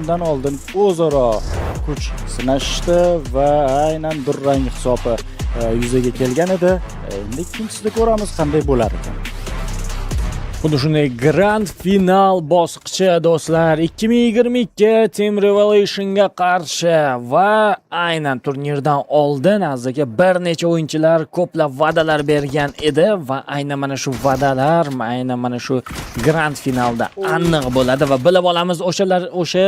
undan oldin o'zaro kuch sinashdi va aynan durang hisobi yuzaga kelgan edi. Endi ikkinchisida ko'ramiz qanday bo'lar ekan. Xuddi shunday grand final bosqichi do'stlar 2022 Team Revolution'ga qarshi va aynan turnirdan oldin azizga bir necha o'yinchilar ko'plab va'dalar bergan edi va aynan mana shu va'dalar aynan mana shu grand finalda aniq bo'ladi va bilib olamiz o'sha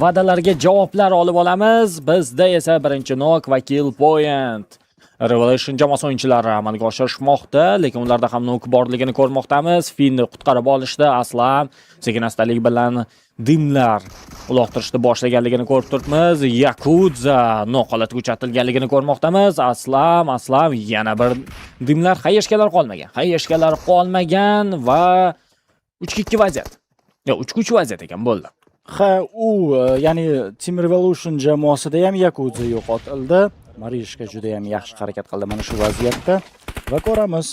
va'dalarga javoblar olib olamiz. Bizda esa birinchi nok va kill point Revolution jamoasi o'yinchilari amalga oshirishmoqda, lekin ularda ham nok borligini ko'rmoqdamiz. Finni qutqarib olishda Aslam sekin-astalik bilan dimlar uloqtirishni boshlaganligini ko'rib turibmiz. Yakuza nok holatga uchatilganligini ko'rmoqdamiz. Aslam yana bir dimlar qayergalar qolmagan va 3-2 vaziyat. 3-3 vaziyat ekan bo'ldi. Ya'ni Team Revolution jamoasida ham Yakuza yo'qotildi. Marishka juda ham yaxshi harakat qildi mana shu vaziyatda va ko'ramiz,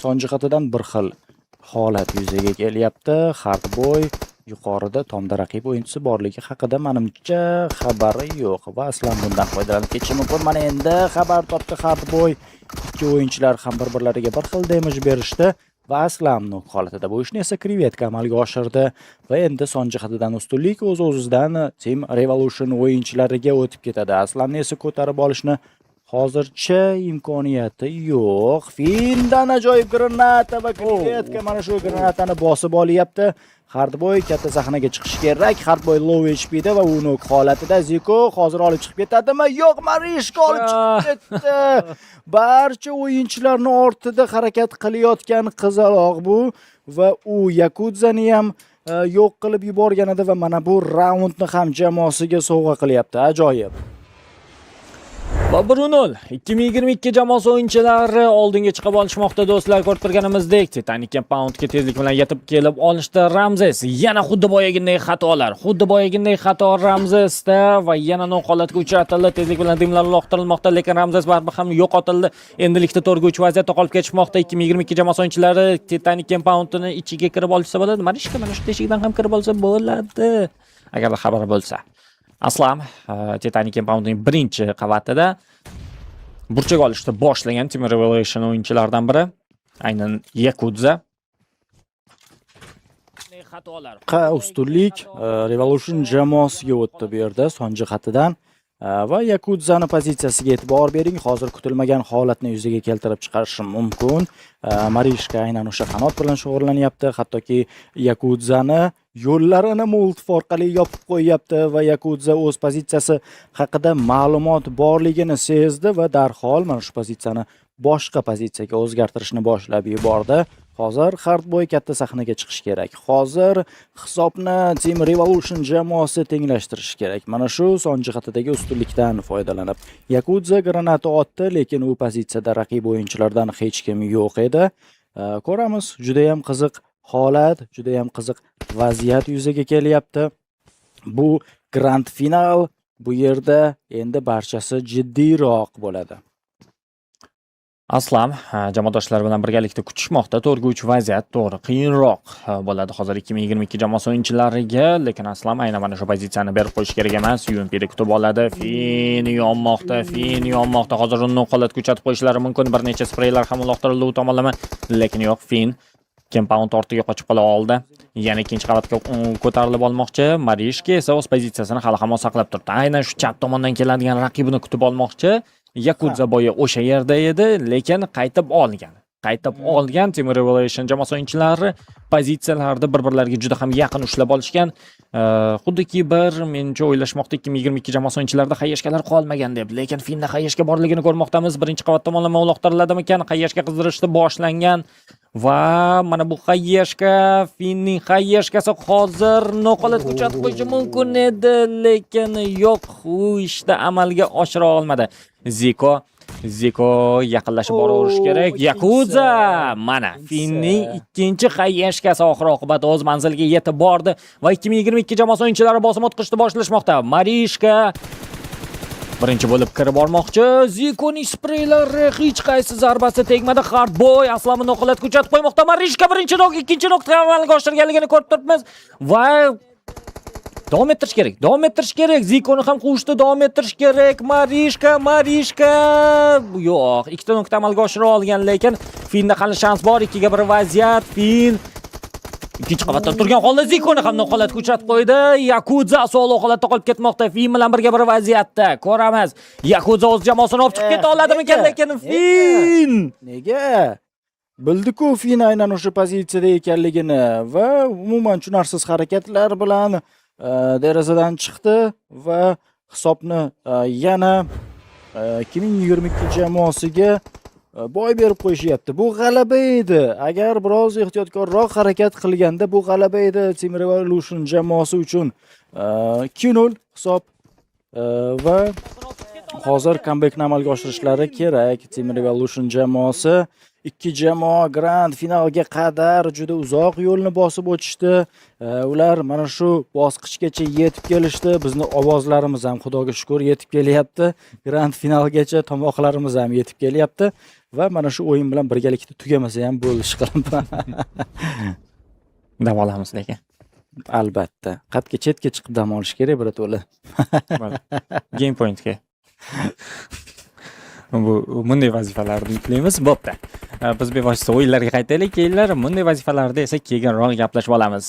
son jihatidan bir xil holat yuzaga kelyapti. Hardboy yuqorida tomda raqib o'yinchisi borligi haqida menimcha xabari yo'q va aslan bundan foydalanib ketishi mumkin. Mana endi xabar topdi Hardboy. Ikki o'yinchilar ham bir-birlariga bir xil damage berishdi va aslan nok holatida bu ishni esa Krevetka amalga oshirdi va endi son jihatidan ustunlik o'z-o'zidan Team Revolution o'yinchilariga o'tib ketadi. Aslanni esa ko'tarib olishni hozircha imkoniyati yo'q. Findan ajoyib granata va Krevetka mana shu granatani bosib olyapti. Hardboy katta sahnaga chiqishi kerak. Hardboy low HP da va u nok holatida. Ziko hozir olib chiqib ketadimi? Yo'q, Marishka olib chiqib ketdi. Barcha o'yinchilarning ortida harakat qilayotgan qizaloq bu va u Yakuzani ham yo'q qilib yuborgan edi va mana bu raundni ham jamoasiga sovg'a qilyapti. Ajoyib. Va 1-0 2022 jamoasi o'yinchilari oldinga chiqib olishmoqda do'stlar. Ko'rib turganimizdek Titanic Compoundga tezlik bilan yetib kelib olishdi Ramzes. Yana xuddi boyaginday xato Ramzesda va yana nok holatga uchratildi. Tezlik bilan dimlar uloqtirilmoqda, lekin Ramzes baribir ham yo'qotildi. Endilikda 4-3 vaziyatda qolib ketishmoqda 2022 jamoasi o'yinchilari. Titanic Compoundni ichiga kirib olsa bo'ladi. Marishka mana shu teshikdan ham kirib olsa bo'ladi. Agar xabar bo'lsa. Aslam Titanic Compoundning birinchi qavatida burchak olishni boshlagan Team Revolution o'yinchilaridan biri aynan Yakuza. Ustunlik Revolution jamoasiga o'tdi bu yerda son jihatidan va Yakuzani pozitsiyasiga e'tibor bering. Hozir kutilmagan holatni yuzaga keltirib chiqarishi mumkin. Marishka aynan o'sha qanot bilan shug'ullanyapti. Hattoki Yakuzani yo'llarini multif orqali yopib qo'yapti va Yakuza o'z pozitsiyasi haqida ma'lumot borligini sezdi va darhol mana shu pozitsiyani boshqa pozitsiyaga o'zgartirishni boshlab yubordi. Hozir Hardboy katta sahnaga chiqish kerak. Hozir hisobni Team Revolution jamoasi tenglashtirishi kerak. Mana shu son jihatidagi ustunlikdan foydalanib Yakuza granata otdi, lekin u pozitsiyada raqib o'yinchilardan hech kim yo'q edi. Ko'ramiz, juda ham qiziq holat, juda ham qiziq vaziyat yuzaga kelyapti. Bu grand final, bu yerda endi barchasi jiddiyroq bo'ladi. Aslam jamoadoshlari bilan birgalikda kutishmoqda. 4-3 vaziyat to'g'ri qiyinroq bo'ladi hozir 2022 jamoasi o'yinchilariga, lekin Aslam aynan mana shu pozitsiyani berib qo'yish kerak emas. UMP'da kutib oladi. Fin yonmoqda. Hozir uni holatga uchatib qo'yishlari mumkin. Bir necha spreylar ham uloqtirildi u tomonlama, lekin yo'q. Fin Compound ortiga qochib qola oldi. Yana ikkinchi qavatga ko'tarilib olmoqchi. Marishka esa o'z pozitsiyasini hali hamon saqlab turibdi. Aynan shu chap tomondan keladigan raqibini kutib olmoqchi. Yakuza boya o'sha yerda edi, lekin qaytib olgan Team Revolution jamoasi o'yinchilari pozitsiyalarda bir-birlariga juda ham yaqin ushlab olishgan. Xuddiki mencha o'ylashmoqda 2022 jamoasi o'yinchilarida xayyashkalar qolmagan deb, lekin Finda xayyashka borligini ko'rmoqdamiz. Birinchi qavat tomonlama uloqtiriladimikan? Xayyashka qizdirishni boshlangan va mana bu xayyashka, Finning xayyashkasi hozir noqolat uchatib qo'yishi mumkin edi, lekin yo'q, u ishda amalga oshira olmadi. Ziko yaqinlashib boraverish kerak. Yakuza mana Finning ikkinchi xayyashkasi oxir-oqibat o'z manziliga yetib bordi va 2022 jamoasi o'yinchilari bosim o'tkazishni boshlashmoqda. Marishka birinchi bo'lib kirib bormoqchi. Zikoning spreylari hech qaysi zarbasi tegmadi. Hardboy Aslamni noqolatga uchatib qo'ymoqda. Marishka birinchi nok, ikkinchi nokni amalga oshirganligini ko'rib turibmiz va Davom ettirish kerak. Davom ettirish kerak. Zikoni ham quvishda davom ettirish kerak. Marishka. Yo'q, ikkita nuqta amalga oshira olgan, lekin Finda hali shans bor. 2 ga 1 vaziyat. Fin ikkinchi qavatda turgan holda Zikoni ham noqolatga uchratib qo'ydi. Yakuza sog'lom holatda qolib ketmoqda. Fin bilan 1 ga 1 vaziyatda. Ko'ramiz. Yakuza o'z jamoasini olib chiqib keta oladimikan, lekin Fin Nega? Bildi-ku Fin aynan o'sha pozitsiyada ekanligini va umuman tushunarsiz harakatlar bilan derazadan chiqdi va hisobni yana 2022 jamoasiga boy berib qo'yishyapti. Bu g'alaba edi. Agar biroz ehtiyotkorroq harakat qilganda bu g'alaba edi Team Revolution jamoasi uchun. 2-0 hisob va hozir comebackni amalga oshirishlari kerak. Team Revolution jamoasi ikki jamoa grand finalga qadar juda uzoq yo'lni bosib o'tishdi. Ular mana shu bosqichgacha yetib kelishdi. Bizni ovozlarimiz ham xudoga shukr yetib kelyapti. Grand finalgacha tomoqlarimiz ham yetib kelyapti va mana shu o'yin bilan birgalikda tugamasa ham bo'ldi ishqilib. dam olamiz lekin. Albatta. Qatga chetga chiqib dam olish kerak birato'la. Game pointga. Bunday vazifalarni yuklaymiz. Bo'pti. Biz bevosita o'yinlarga qaytaylik. Keyinlar bunday vazifalarda esa keyinroq gaplashib olamiz.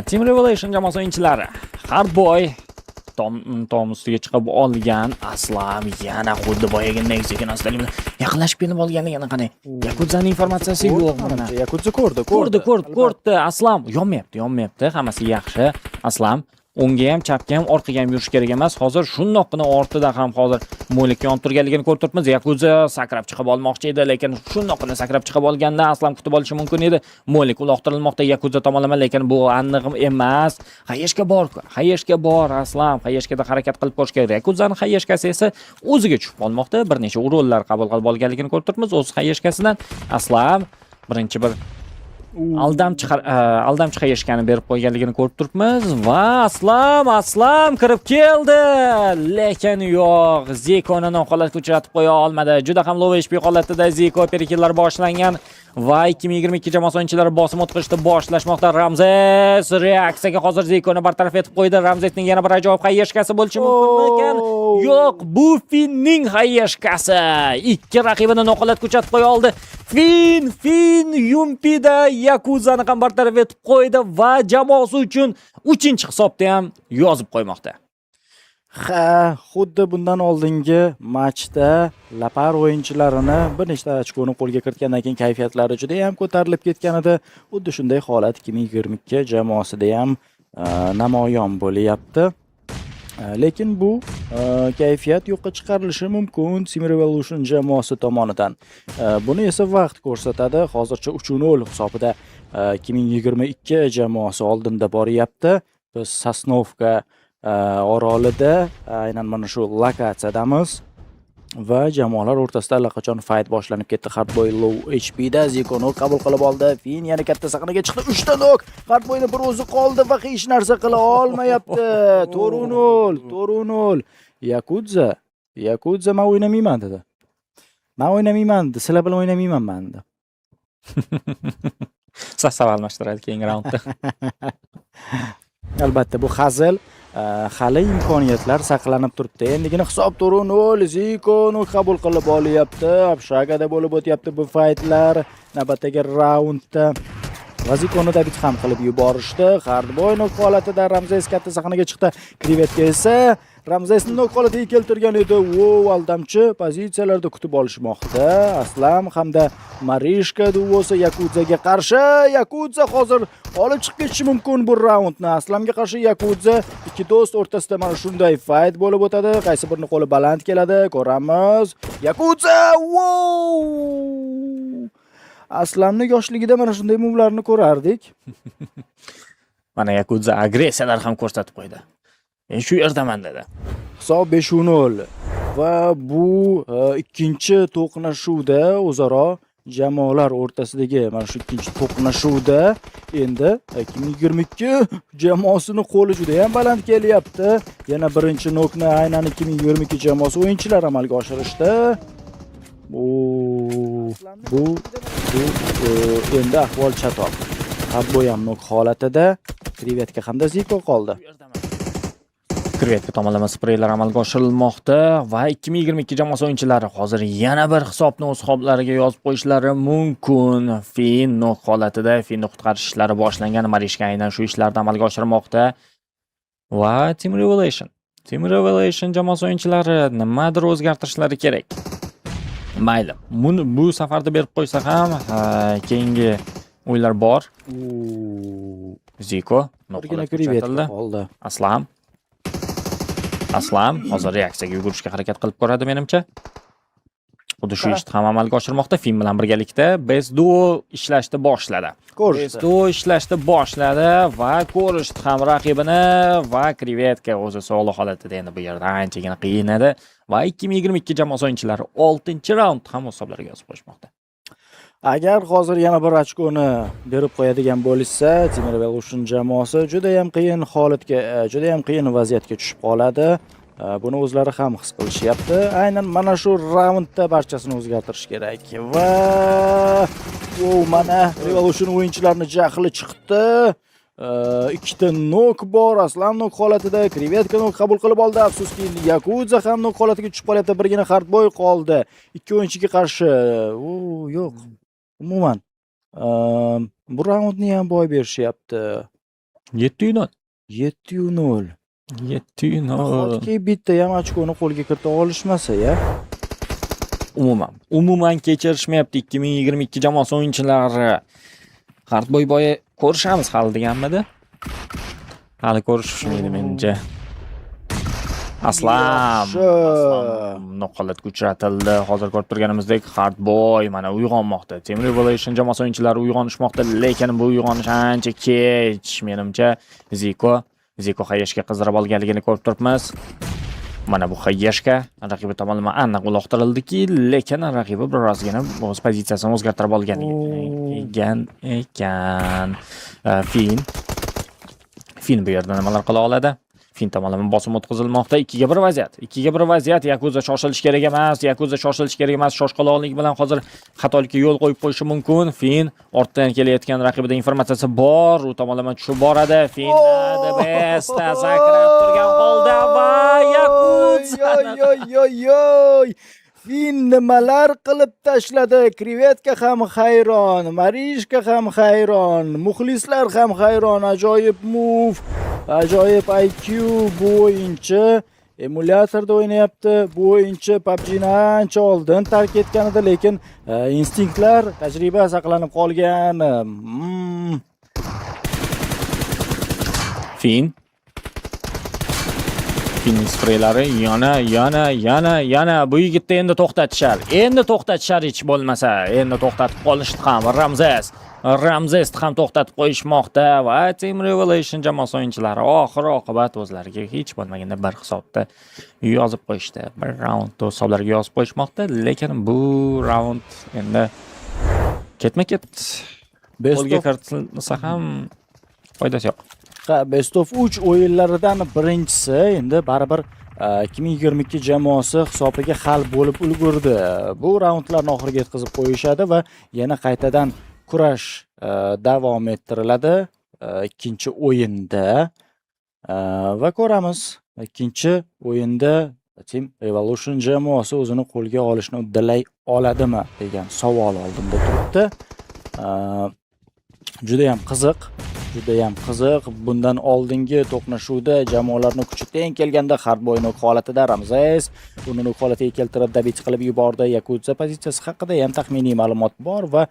Team Revolution jamoasi o'yinchilari Hardboy tom ustiga chiqib olgan. Aslam yana xuddi boyagidek sekin-astalik bilan yaqinlashib kelib olganligini qanday? Yakuzaning informatsiyasi yo'q mana. Yakuza ko'rdi. Aslam yonmayapti. Hammasi yaxshi. Aslam o'ngga ham, chapga ham, orqaga ham yurish kerak emas. Hozir shundoqqina ortida ham hozir mo'likka yonib turganligini ko'rib turibmiz. Yakuza sakrab chiqib olmoqchi edi, lekin shundoqqina sakrab chiqib olganda Aslam kutib olishi mumkin edi. Mo'lik uloqtirilmoqda Yakuza tomonidan, lekin bu aniq emas. Hayeshga bor Aslam. Hayeshgada harakat qilib ko'rish kerak. Yakuzaning hayeshkasi esa o'ziga tushib qolmoqda. Bir necha urollar qabul qilib olganligini ko'rib turibmiz. O'z hayeshkasidan Aslam birinchi bir aldamchi hayeshkani berib qo'yganligini ko'rib turibmiz va Aslam kirib keldi, lekin yo'q, Zikoni noqolatga uchratib qo'ya olmadi. Juda ham low HP holatida Ziko perikillar boshlangan va 2022 jamoasi o'yinchilari bosim o'tkazishni boshlashmoqda. Ramzes reaksiyaga hozir Zikoni bartaraf etib qo'ydi. Ramzesning yana bir ajoyib hayeshkasi bo'lishi mumkinmikan? Yo'q, bu Finning hayeshkasi. Ikki raqibini noqolatga uchratib qo'ya oldi. Fin Yumpida Yakuzani ham bartaraf etib qo'ydi va jamoasi uchun 3-hisobda ham yozib qo'ymoqda. Xuddi bundan oldingi matchda Lapar o'yinchilarini bir nechta ochkoni qo'lga kiritgandan keyin kayfiyatlari juda ham ko'tarilib ketgan edi. Xuddi shunday holat 2022 jamoasida ham namoyon bo'lyapti. Lekin bu kayfiyat yo'qqa chiqarilishi mumkin Team Revolution jamoasi tomonidan. Buni esa vaqt ko'rsatadi. Hozircha 3-0 hisobida 2022 jamoasi oldinda boryapti. Biz Sosnovka orolida aynan mana shu lokatsiyadamiz va jamoalar o'rtasida allaqachon fight boshlanib ketdi. Hardboy low HP da Zikoni qabul qilib oldi. Fin yana katta sahnaga chiqdi. 3 ta nok. Hardboyni bir o'zi qoldi va hech narsa qila olmayapti. 4-0. Yakuza men o'ynamayman dedi. Men o'ynamayman dedi. Sizlar bilan o'ynamayman men dedi. Sastav almashtiradi keyingi raundda. Albatta bu hazil. Hali imkoniyatlar saqlanib turibdi. Endigina hisob 4-0. Zikoni qabul qilib olyapti. Abshagada bo'lib o'tyapti bu faytlar. Navbatdagi raundda Zikoni dabit ham qilib yuborishdi. Hardboy nok holatida Ramzes katta sahnaga chiqdi. Krivetka esa Ramzesni nok holatiga keltirgan edi. Aldamchi pozitsiyalarda kutib olishmoqda. Aslam hamda Marishka duosi Yakuzaga qarshi. Yakuza hozir olib chiqib ketishi mumkin bu raundni. Aslamga qarshi Yakuza ikki do'st o'rtasida mana shunday fight bo'lib o'tadi. Qaysi birini qo'li baland keladi, ko'ramiz. Yakuza! Aslamning yoshligida mana shunday muvlarni ko'rardik. Mana Yakuza agressiyalar ham ko'rsatib qo'ydi. Men shu yerdaman dedi. Hisob 5-0 va bu ikkinchi to'qnashuvda o'zaro jamoalar o'rtasidagi mana shu ikkinchi to'qnashuvda endi 2022 jamoasining qo'li juda ham baland kelyapti. Yana birinchi nokni aynan 2022 jamoasi o'yinchilari amalga oshirishdi. Bu endi ahvol chatoq. Hardboy ham nok holatida, Krivetka hamda Ziko qoldi. Kreatka tomonlama spreylar amalga oshirilmoqda va 2022 jamoasi o'yinchilari hozir yana bir hisobni o'z hisoblariga yozib qo'yishlari mumkin. Fin nok holatida Finni qutqarish ishlari boshlangan. Marishka aynan shu ishlarni amalga oshirmoqda. Va Team Revelation jamoasi o'yinchilari nimadir o'zgartirishlari kerak. Mayli, bu safarda berib qo'ysa ham, keyingi o'yinlar bor. Ziko Birgina krevetka qoldi. Aslam hozir reaksiyaga yugurishga harakat qilib ko'radi menimcha. Xuddi shu ishni ham amalga oshirmoqda. Fin bilan birgalikda Best Duo ishlashni boshladi. Best Duo ishlashni boshladi va ko'rishdi ham raqibini va krevetka o'zi sog'liq holatida endi bu yerda anchagina qiyin edi va 2022 jamoasi o'yinchilari 6-raund ham hisoblariga yozib qo'yishmoqda. Agar hozir yana bir ochkoni berib qo'yadigan bo'lsa, Team Revolution jamoasi juda ham qiyin holatga, juda ham qiyin vaziyatga tushib qoladi. Buni o'zlari ham his qilishyapti. Aynan mana shu raundda barchasini o'zgartirish kerak. Va mana Revolution o'yinchilarining jahli chiqdi. Ikkita nok bor, Aslam nok holatida, krevetka nok qabul qilib oldi. Afsuski Yakuza ham nok holatiga tushib qolyapti. Birgina Hardboy qoldi. Ikki o'yinchiga qarshi. Yo'q. Umuman bu raundni ham boy berishyapti. 7-0. 7-0. 7-0. Bitta ham ochkoni qo'lga kirita olishmasa-ya. Umuman kechirishmayapti 2022 jamoasi o'yinchilari. Hardboy boyi ko'rishamiz hali deganmidi? Hali ko'rishmaydi menimcha. Aslam noqolatga uchratildi. Hozir ko'rib turganimizdek Hardboy mana uyg'onmoqda. Team Revelation jamoasi o'yinchilari uyg'onishmoqda, lekin bu uyg'onish ancha kech menimcha. Ziko Hayeshga qizdirib olganligini ko'rib turibmiz. Mana bu Hayeshga raqibi tomonidan aniq uloqtirildiki, lekin raqibi birozgina o'z pozitsiyasini o'zgartirib olgan ekan. Fin bu yerda nimalar qila oladi? Fin tomonidan bosim o'tkazilmoqda. 2-1 vaziyat. 2-1 vaziyat. Yakuza shoshilish kerak emas. Shoshqaloqlik bilan hozir xatolikka yo'l qo'yib qo'yishi mumkin. Fin ortdan kelayotgan raqibida informatsiyasi bor. U tomonlama tushib boradi. Fin besta sakrab turgan holda va Yakuza. Fin nimalar qilib tashladi? Krevetka ham hayron, Marishka ham hayron, muxlislar ham hayron. Ajoyib move. Ajoyib IQ. Bu o'yinchi emulyatorda o'ynayapti. Bu o'yinchi PUBG'ni ancha oldin tark etgan edi, lekin instinktlar, tajriba saqlanib qolgan. Finning spreylari yana bu yigitni endi to'xtatishar hech bo'lmasa. Endi to'xtatib qolishdi ham. Ramzesni ham to'xtatib qo'yishmoqda va Team Revelation jamoasi o'yinchilari oxir oqibat o'zlariga hech bo'lmaganda bir hisobda yozib qo'yishdi. Bir raundni hisoblariga yozib qo'yishmoqda, lekin bu raund endi ketma-ket golga kiritilsa ham foydasi yo'q. Best of 3 o'yinlaridan birinchisi endi baribir 2022 jamoasi hisobiga hal bo'lib ulgurdi. Bu raundlarni oxiriga yetkazib qo'yishadi va yana qaytadan kurash davom ettiriladi ikkinchi o'yinda va ko'ramiz ikkinchi o'yinda Team Revolution jamoasi o'zini qo'lga olishni uddalay oladimi degan savol oldimda turibdi. Juda ham qiziq. Bundan oldingi to'qnashuvda jamoalarning kuchi teng kelganda Hardboy nok holatida Ramzes uni nok holatiga keltirib dabit qilib yubordi. Yakuza pozitsiyasi haqida ham taxminiy ma'lumot bor va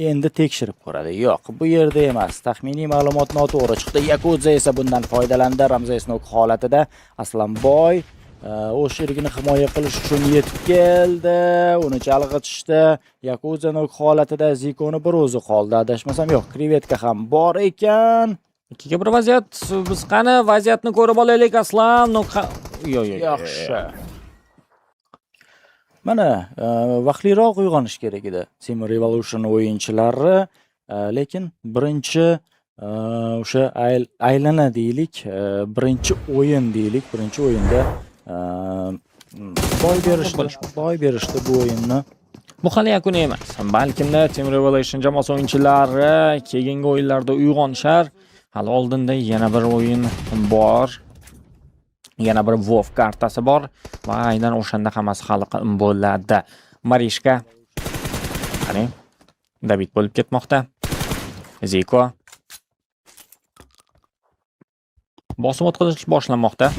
endi tekshirib ko'radi. Yo'q, bu yerda emas. Taxminiy ma'lumot noto'g'ri chiqdi. Yakuza esa bundan foydalandi. Ramzes nok holatida Aslanboy o'z sherigini himoya qilish uchun yetib keldi. Uni chalg'itishdi. Yakuza nok holatida Zikoni bir o'zi qoldi. Adashmasam yo'q, krevetka ham bor ekan. 2-1 vaziyat. Biz qani vaziyatni ko'rib olaylik. Aslan nok yaxshi. Mana vaqtliroq uyg'onish kerak edi Team Revolution o'yinchilari, lekin birinchi o'sha aylana deylik, birinchi o'yinda boy berishdi bu o'yinni. Bu hali yakuni emas. Balkimda Team Revelation jamoasi o'yinchilari keyingi o'yinlarda uyg'onishar. Hali oldinda yana bir o'yin bor. Yana bir WoW kartasi bor va aynan o'shanda hammasi hal bo'ladi. Marishka. Qani, David bo'lib ketmoqda. Ziko. Bosim o'tkazish boshlanmoqda.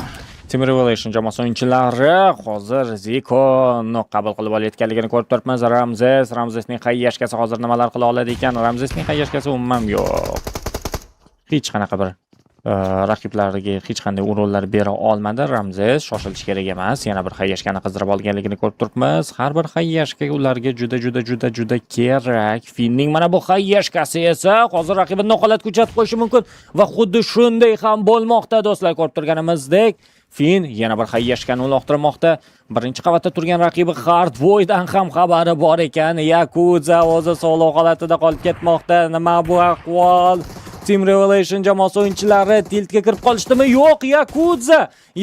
Team Revelation jamoasi o'yinchilari hozir Zikoni qabul qilib olayotganligini ko'rib turibmiz. Ramzesning hayyashkasi hozir nimalar qila oladi ekan? Ramzesning hayyashkasi umuman yo'q. Hech qanaqa bir raqiblariga hech qanday o'rinlar bera olmadi. Ramzes shoshilish kerak emas. Yana bir hayyashkani qizdirib olganligini ko'rib turibmiz. Har bir hayyashka ularga juda kerak. Finning mana bu hayyashkasi esa hozir raqibini noqolat ko'rsatib qo'yishi mumkin va xuddi shunday ham bo'lmoqda do'stlar, ko'rib turganimizdek. Fin yana bir hayyashkani uloqtirmoqda. Birinchi qavatda turgan raqibi Hardboy'dan ham xabari bor ekan. Yakuza o'zi sog'lom holatida qolib ketmoqda. Nima bu ahvol? Team Revelation jamoasi o'yinchilari tiltga kirib qolishdimi? Yo'q,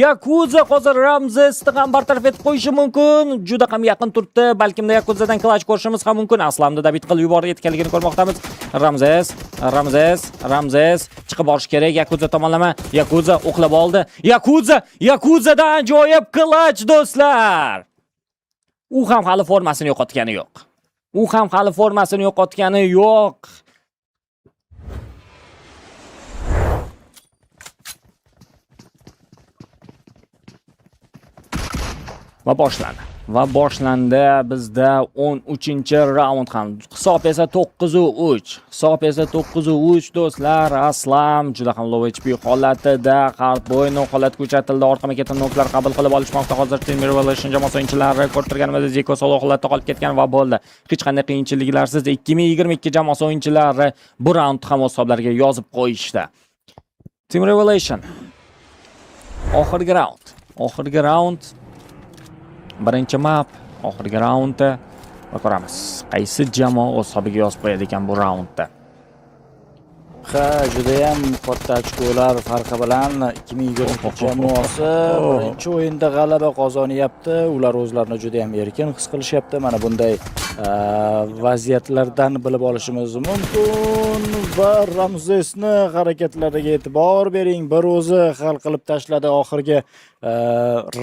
Yakuza hozir Ramzesni ham bartaraf etib qo'yishi mumkin. Juda ham yaqin turibdi. Balkim Yakuzadan clutch ko'rishimiz ham mumkin. Aslamni David qilib yuborayotganligini ko'rmoqdamiz. Ramzes chiqib borish kerak Yakuza tomonlama. Yakuza o'qlab oldi. Yakuzadan ajoyib clutch do'stlar. U ham hali formasini yo'qotgani yo'q. Va boshlandi bizda 13-raund ham. Hisob esa 9-3 do'stlar. Aslam juda ham low HP holatida, Hardboy holat ko'chatildi. Orqama ketgan noklar qabul qilib olishmoqda. Hozir Team Revelation jamoasi o'yinchilari ko'rib turganimizda Ziko solo holatda qolib ketgan va bo'ldi. Hech qanday qiyinchiliklarsiz 2022 jamoasi o'yinchilari bu raund ham o'z hisoblariga yozib qo'yishdi. Team Revelation oxirgi raund birinchi map, oxirgi raundda va ko'ramiz qaysi jamoa o'z hisobiga yozib qo'yadi ekan bu raundda. Juda ham katta ochkolar farqi bilan 2022 jamoasi birinchi o'yinda g'alaba qozonyapti. Ular o'zlarini juda ham erkin his qilishyapti. Mana bunday vaziyatlardan bilib olishimiz mumkin. Va Ramzesni harakatlariga e'tibor bering. Bir o'zi hal qilib tashladi oxirgi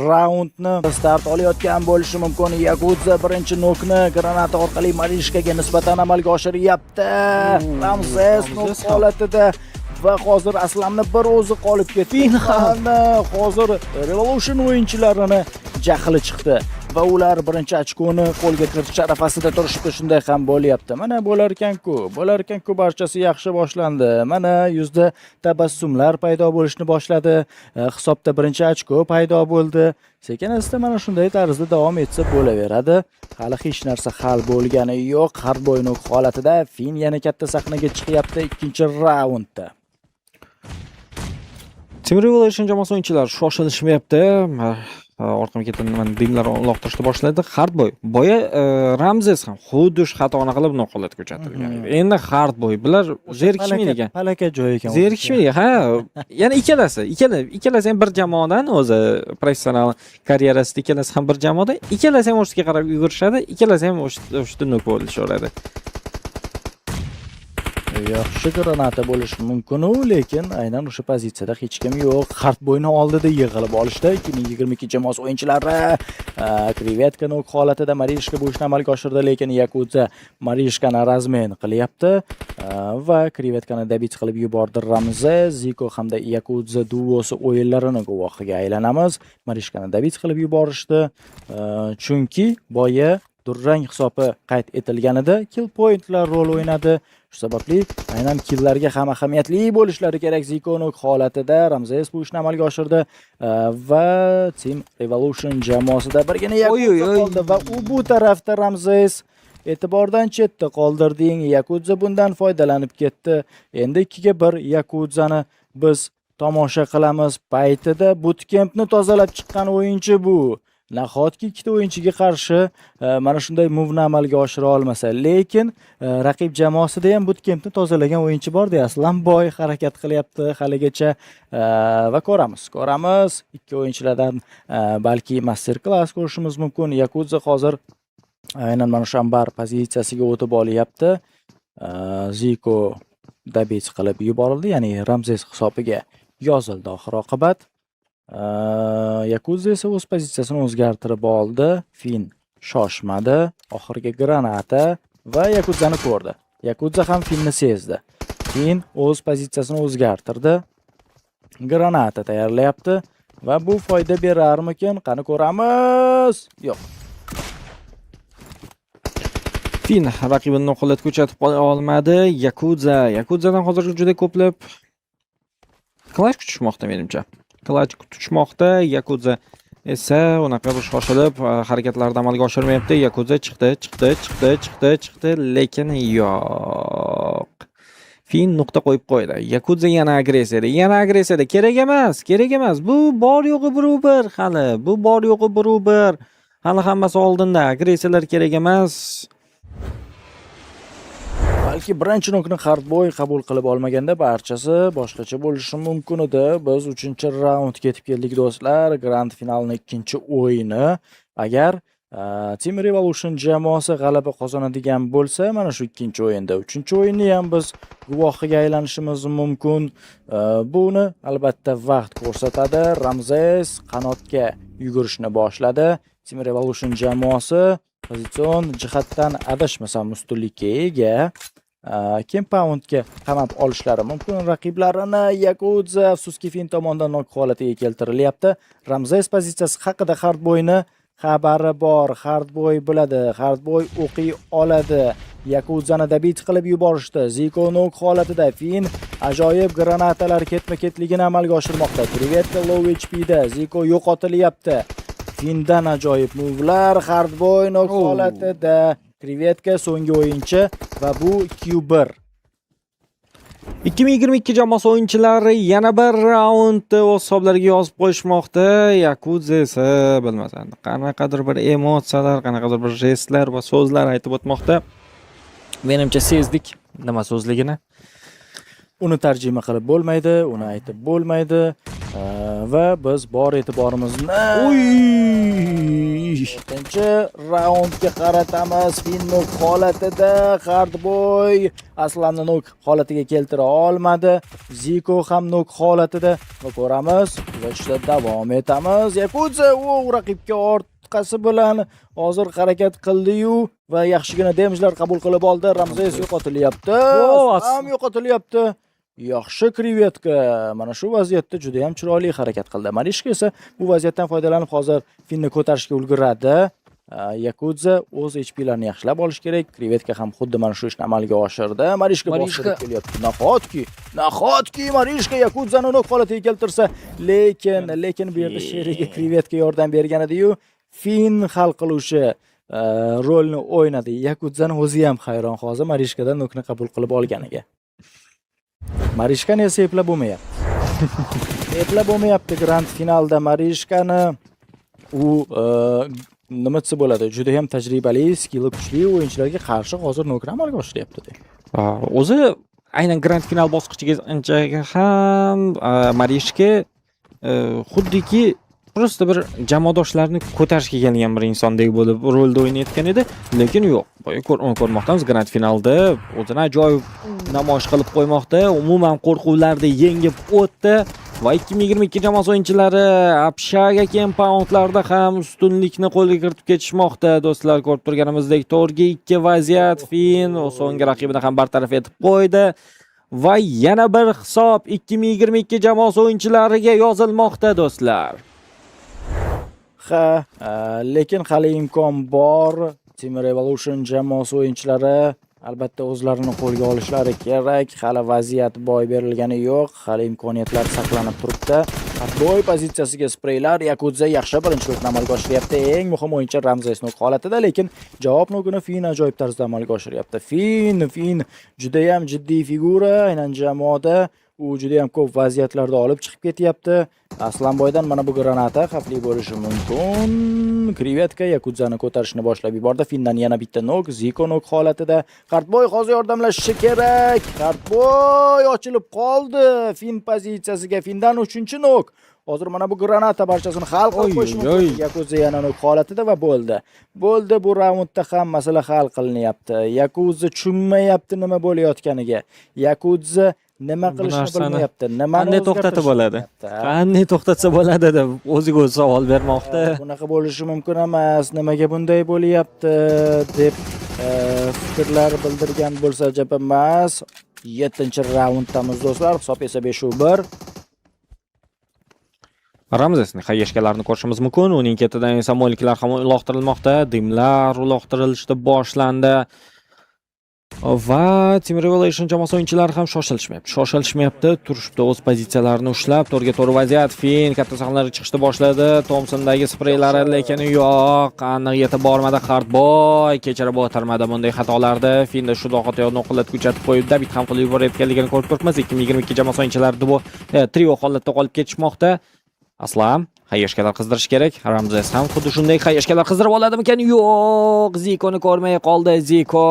raundni. Start olayotgan bo'lishi mumkin. Yakuza birinchi nokni granata orqali Marishkaga nisbatan amalga oshiryapti. Ramzes nok holatida va hozir Aslamni bir o'zi qolib ketdi. Hozir Revolution o'yinchilarini jahli chiqdi va ular birinchi ochkoni qo'lga kiritish arafasida turishibdi. Shunday ham bo'lyapti. Mana bo'larkan-ku barchasi yaxshi boshlandi. Mana yuzda tabassumlar paydo bo'lishni boshladi. Hisobda birinchi ochko paydo bo'ldi. Sekin-asta mana shunday tarzda davom etsa bo'laveradi. Hali hech narsa hal bo'lgani yo'q. Hardboy holatida Fin yana katta sahnaga chiqyapti ikkinchi raundda. Team Revelation jamoasi o'yinchilari shoshilishmayapti. Orqama ketgan dimlar uloqtirishni boshladi. Hardboy boya Ramzes ham xuddi shu xatoni qilib noqolat ko'chatilgan edi. Endi Hardboy bular zerikishmaydi ekan. Palaka joy ekan. Zerikishmaydi. Yana ikkalasi ham bir jamoadan, o'zi professional karyerasida ikkalasi ham bir jamoada, ikkalasi ham o'shiga qarab yugurishadi, ikkalasi ham o'shda nok bo'lishaveradi. Yaxshi granata bo'lishi mumkin, lekin aynan o'sha pozitsiyada hech kim yo'q. Hardboyni oldida yig'ilib olishdi. 2022 jamoasi o'yinchilari Krivetka nok holatida Marishka bu ishni amalga oshirdi, lekin Yakuza Marishkani razmen qilyapti va Krivetkani dabit qilib yubordi Ramzes. Ziko hamda Yakuza duosi o'yinlarini guvohiga aylanamiz. Marishkani dabit qilib yuborishdi, chunki boya durang hisobi qayd etilganida kill pointlar rol o'ynadi. Shu sababli aynan killlarga ham ahamiyatli bo'lishlari kerak. Zikonok holatida Ramzes bu ishni amalga oshirdi va Team Revolution jamoasida birgina Yakuza qoldi va bu tarafda Ramzes e'tibordan chetda qoldirding. Yakuza bundan foydalanib ketdi. Endi 2-1 Yakuzani biz tomosha qilamiz. Paytida bootcampni tozalab chiqqan o'yinchi bu. Nahotki ikkita o'yinchiga qarshi mana shunday muvni amalga oshira olmasa, lekin raqib jamoasida ham bootcampni tozalagan o'yinchi bor-da, Aslamboy harakat qilyapti haligacha va ko'ramiz. Ikki o'yinchilardan balki master class ko'rishimiz mumkin. Yakuza hozir aynan mana shu ambar pozitsiyasiga o'tib olyapti. Ziko dabit qilib yuborildi, ya'ni Ramzes hisobiga yozildi oxir oqibat. Yakuza esa o'z pozitsiyasini o'zgartirib oldi. Fin shoshmadi. Oxirgi granata va Yakuzani ko'rdi. Yakuza ham Finni sezdi. Fin o'z pozitsiyasini o'zgartirdi. Granata tayyorlayapti va bu foyda berarmikin? Qani ko'ramiz. Yo'q. Fin raqibini noqulay ko'rsatib qo'ya olmadi. Yakuzadan hozircha juda ko'plab klash kutishmoqda menimcha. Klash kutishmoqda. Yakuza esa unaqa bir shoshilib harakatlarni amalga oshirmayapti. Yakuza chiqdi, lekin yo'q. Fin nuqta qo'yib qo'ydi. Yakuza yana agressiyada. Kerak emas. Bu bor yo'g'i bir hali. Hali hammasi oldinda. Agressiyalar kerak emas. Balki birinchi nokni Hardboy qabul qilib olmaganda barchasi boshqacha bo'lishi mumkin edi. Biz 3-raundga yetib keldik do'stlar. Grand finalning ikkinchi o'yini. Agar Team Revolution jamoasi g'alaba qozonadigan bo'lsa, mana shu ikkinchi o'yinda 3-o'yinni ham biz guvohiga aylanishimiz mumkin. Buni albatta vaqt ko'rsatadi. Ramzes qanotga yugurishni boshladi. Team Revolution jamoasi pozitsion jihatdan adashmasam ustunlikka ega. Compoundga qamab olishlari mumkin raqiblarini. Yakuza afsuski Fin tomonidan nok holatiga keltirilyapti. Ramzes pozitsiyasi haqida Hardboyni xabari bor. Hardboy biladi. Hardboy o'qiy oladi. Yakuzani dabit qilib yuborishdi. Ziko nok holatida. Fin ajoyib granatalar ketma-ketligini amalga oshirmoqda. Krivetka low HP da. Ziko yo'qotilyapti. Findan ajoyib move'lar. Hardboy nok holatida. Krivetka so'nggi o'yinchi va bu Q1. 2022 jamoasi o'yinchilari yana bir raundni o'z hisoblariga yozib qo'yishmoqda. Yakuza esa bilmasan, qanaqadir bir emotsiyalar, qanaqadir bir jestlar va so'zlar aytib o'tmoqda. Menimcha sezdik nima so'zligini. Uni tarjima qilib bo'lmaydi, uni aytib bo'lmaydi va biz bor e'tiborimizni 4-raundga qaratamiz. Fin nok holatida. Hardboy aslanni nok holatiga keltira olmadi. Ziko ham nok holatida. Va ko'ramiz, kuzatishda davom etamiz. Yakuza raqibga ortqasi bilan hozir harakat qildi-yu va yaxshigina damage'lar qabul qilib oldi. Ramzes yo'qotilyapti. Ham yo'qotilyapti. Yaxshi Krivetka mana shu vaziyatda juda ham chiroyli harakat qildi. Marishka esa bu vaziyatdan foydalanib hozir Finni ko'tarishga ulguradi. Yakuza o'z HP'larini yaxshilab olish kerak. Krivetka ham xuddi mana shu ishni amalga oshirdi. Marishka bostirib kelyapti. Nahotki Marishka Yakuzani nok holatiga keltirsa, lekin bu yerda sheriga Krivetka yordam bergan edi-yu, Fin hal qiluvchi rolni o'ynadi. Yakuzani o'zi ham hayron hozir Marishkadan nokni qabul qilib olganiga. Marishkani esa eplab bo'lmayapti. Grand finalda Marishkani nima desa bo'ladi? Juda ham tajribali, skilli kuchli o'yinchilarga qarshi hozir nokni amalga oshiryapti. O'zi aynan grand final bosqichiga ham Marishka xuddiki просто bir jamoadoshlarini ko'tarishga kelgan bir insondek bo'lib rolda o'ynayotgan edi, lekin yo'q. Boya ko'rmoqdamiz grand finalda o'zini ajoyib namoyish qilib qo'ymoqda. Umuman qo'rquvlarni yengib o'tdi va 2022 jamoasi o'yinchilari Apshaga compoundlarda ham ustunlikni qo'lga kiritib ketishmoqda. Do'stlar, ko'rib turganimizdek 4-2 vaziyat. Fin so'nggi raqibini ham bartaraf etib qo'ydi. Va yana bir hisob 2022 jamoasi o'yinchilariga yozilmoqda do'stlar. Lekin hali imkon bor. Team Revolution jamoasi o'yinchilari albatta o'zlarini qo'lga olishlari kerak. Hali vaziyat boy berilgani yo'q. Hali imkoniyatlar saqlanib turibdi. Hardboy pozitsiyasiga spreylar. Yakuza yaxshi birinchi nokni amalga oshiryapti. Eng muhim o'yinchi Ramzes nok holatida, lekin javob nokini Fin ajoyib tarzda amalga oshiryapti. Fin juda ham jiddiy figura aynan jamoada. U juda ham ko'p vaziyatlarda olib chiqib ketyapti. Aslanboydan mana bu granata xavfli bo'lishi mumkin. Krivetka Yakuzani ko'tarishni boshlab yubordi. Findan yana bitta nok, Ziko nok holatida. Hardboy hozir yordamlashishi kerak. Hardboy ochilib qoldi. Fin pozitsiyasiga. Findan 3-nok. Hozir mana bu granata barchasini hal qilib qo'yish mumkin. Yakuza yana nok holatida va bo'ldi. Bu raundda ham masala hal qilinyapti. Yakuza tushunmayapti nima bo'layotganiga. Yakuza nima Bu qilishni narsani bilmayapti. Nimani qanday to'xtatib bo'ladi? Qanday to'xtatsa bo'ladi deb o'ziga o'zi savol bermoqda. Bunaqa bo'lishi mumkin emas. Nimaga bunday bo'lyapti deb fikrlar bildirgan bo'lsa ajab emas. 7-raunddamiz do'stlar. Hisob esa 5-1. Ramzesning hayyashkalarini ko'rishimiz mumkin. Uning ketidan esa moliklar ham uloqtirilmoqda. Dimlar uloqtirilishda boshlandi. Va Team Revelation jamoasi o'yinchilari ham shoshilishmayapti. Turishibdi o'z pozitsiyalarini ushlab, to'rga to'g'ri vaziyat. Fin katta sahnalarga chiqishni boshladi. Thompsondagi spreylari lekin yo'q, aniq yetib bormadi. Hardboy kechirib o'tirmadi bunday xatolarni. Finda shu doqotiyoqni o'qillatib ko'chatib qo'yib, David ham qilib yuborayotganligini ko'rib turibmiz. 2022 jamoasi o'yinchilari trio holatda qolib ketishmoqda. Aslam hayyashkalar qizdirish kerak. Ramzes ham xuddi shunday hayyashkalar qizdirib oladimikan? Yo'q, Zikoni ko'rmay qoldi. Ziko.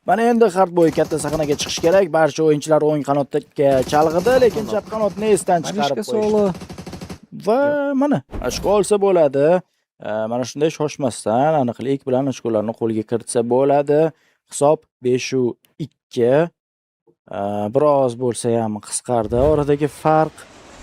Mana endi Hardboy katta sahnaga chiqish kerak. Barcha o'yinchilar o'ng qanotga chalg'idi, lekin chap qanotni esdan chiqarib qo'ydi. Va mana ochko olsa bo'ladi. Mana shunday shoshmasdan aniqlik bilan ochkolarni qo'lga kiritsa bo'ladi. Hisob 5-2. Biroz bo'lsa ham qisqardi oradagi farq.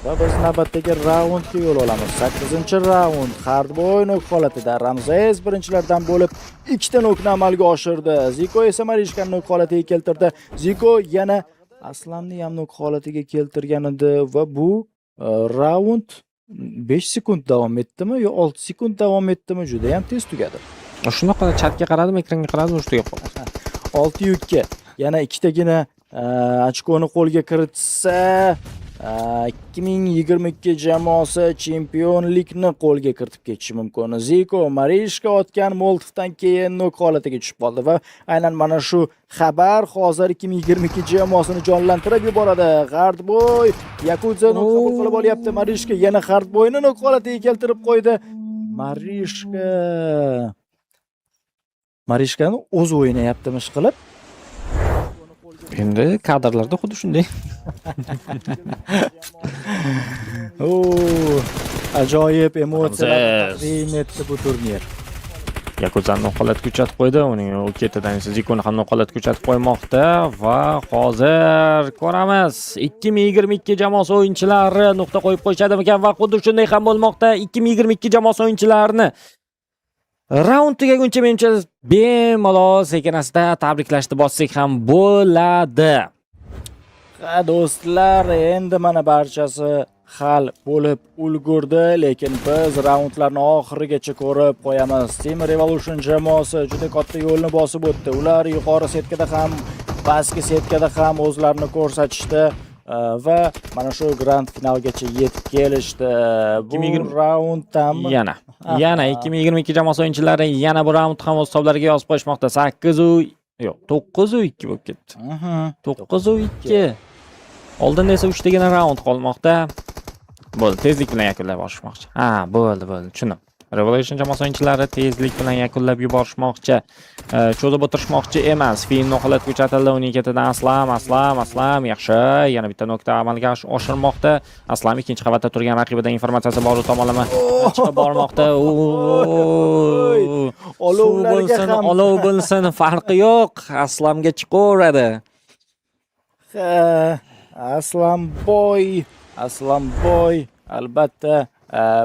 Va biz navbatdagi raundga yo'l olamiz. 8-raund. Hardboy nok holatida. Ramzes birinchilardan bo'lib 2 ta nokni amalga oshirdi. Ziko esa Marishkani nok holatiga keltirdi. Ziko yana Aslamni ham nok holatiga keltirgan edi va bu raund 5 sekund davom etdimi yo 6 sekund davom etdimi? Juda ham tez tugadi. Shunaqa chatga qaradim, ekranga qaradim, o'sha tugab qoldi. 6-2. Yana ikkitagina ochkoni qo'lga kiritsa 2022 jamoasi chempionlikni qo'lga kiritib ketishi mumkin. Ziko Marishka otgan Moltovdan keyin nok holatiga tushib qoldi va aynan mana shu xabar hozir 2022 jamoasini jonlantirib yuboradi. Hardboy Yakudza nok qabul qilib olyapti. Marishka yana Hardboyni nok holatiga keltirib qo'ydi. Marishkani o'zi o'ynayaptimi ish qilib? Endi kadrlarda xuddi shunday. Ajoyib emotsiyalar taqdim etdi bu turnir. Yakudzani noqolat ko'chatib qo'ydi. Uning ketidan esa Zikoni ham noqolat ko'chatib qo'ymoqda va hozir ko'ramiz 2022 jamoasi o'yinchilari nuqta qo'yib qo'yishadimikan va xuddi shunday ham bo'lmoqda. 2022 jamoasi o'yinchilarini raund tugaguncha menimcha bemalol sekin-asta tabriklashni bossak ham bo'ladi. Ha do'stlar, endi mana barchasi hal bo'lib ulgurdi, lekin biz raundlarni oxirigacha ko'rib qo'yamiz. Team Revolution jamoasi juda katta yo'lni bosib o'tdi. Ular yuqori setkada ham, pastki setkada ham o'zlarini ko'rsatishdi va mana shu grand finalgacha yetib kelishdi. Bu raunddan yana 2022 jamoasi o'yinchilari yana bu raund ham o'z hisoblariga yozib qo'yishmoqda. 9-2 bo'lib ketdi. 9-2. Oldinda esa 3 tagina raund qolmoqda. Bo'ldi, tezlik bilan yakunlab borishmoqchi. Bo'ldi, tushundim. Revelation jamoasi o'yinchilari tezlik bilan yakunlab yuborishmoqchi. Cho'zib o'tirishmoqchi emas. Fin noqolat ko'chatildi, uning ketidan Aslam, yaxshi. Yana bitta nokta amalga oshirmoqda. Aslam ikkinchi qavatda turgan raqibidan informatsiyasi bor tomonlama chiqib bormoqda. Olov bo'lsin, farqi yo'q. Aslamga chiqaveradi. Aslamboy albatta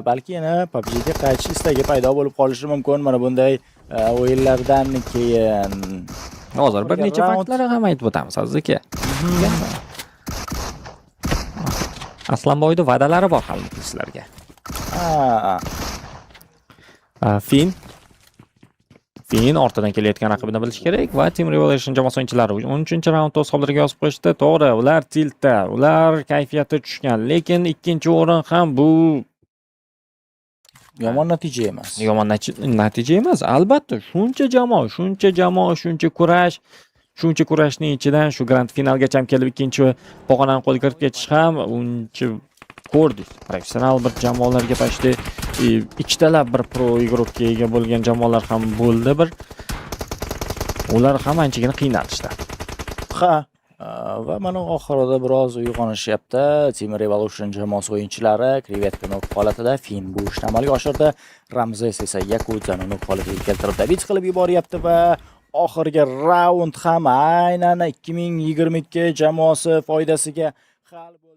balki yana PUBG ga qaytish istagi paydo bo'lib qolishi mumkin mana bunday o'yinlardan keyin. Hozir bir necha faktlarni ham aytib o'tamiz azizlar. Aslanboyning va'dalari bor hamda sizlarga. Fin ortidan kelayotgan raqibini bilish kerak va Team Revelation jamoasi o'yinchilari 13-raundda o'z hisoblariga yozib qo'yishdi. To'g'ri, ular tiltda, ular kayfiyati tushgan, lekin ikkinchi o'rin ham bu yomon natija emas. Yomon natija emas. Albatta, shuncha kurashning ichidan shu grand finalgacha ham kelib ikkinchi pog'onani qo'lga kiritib ketish ham uncha ko'rdik. Professional bir jamoalarga tashdi ikkitalab bir pro игрокка ega bo'lgan jamoalar ham bo'ldi bir. Ular ham anchagina qiynalishdi. Va mana oxirida biroz uyg'onishyapti. Team Revolution jamoasi o'yinchilari krevetka nok holatida Fin bu ishni amalga oshirdi. Ramzes esa Yakudzani nok holatiga keltirib David qilib yuboryapti va oxirgi raund ham aynan 2022 jamoasi foydasiga hal bo'ldi.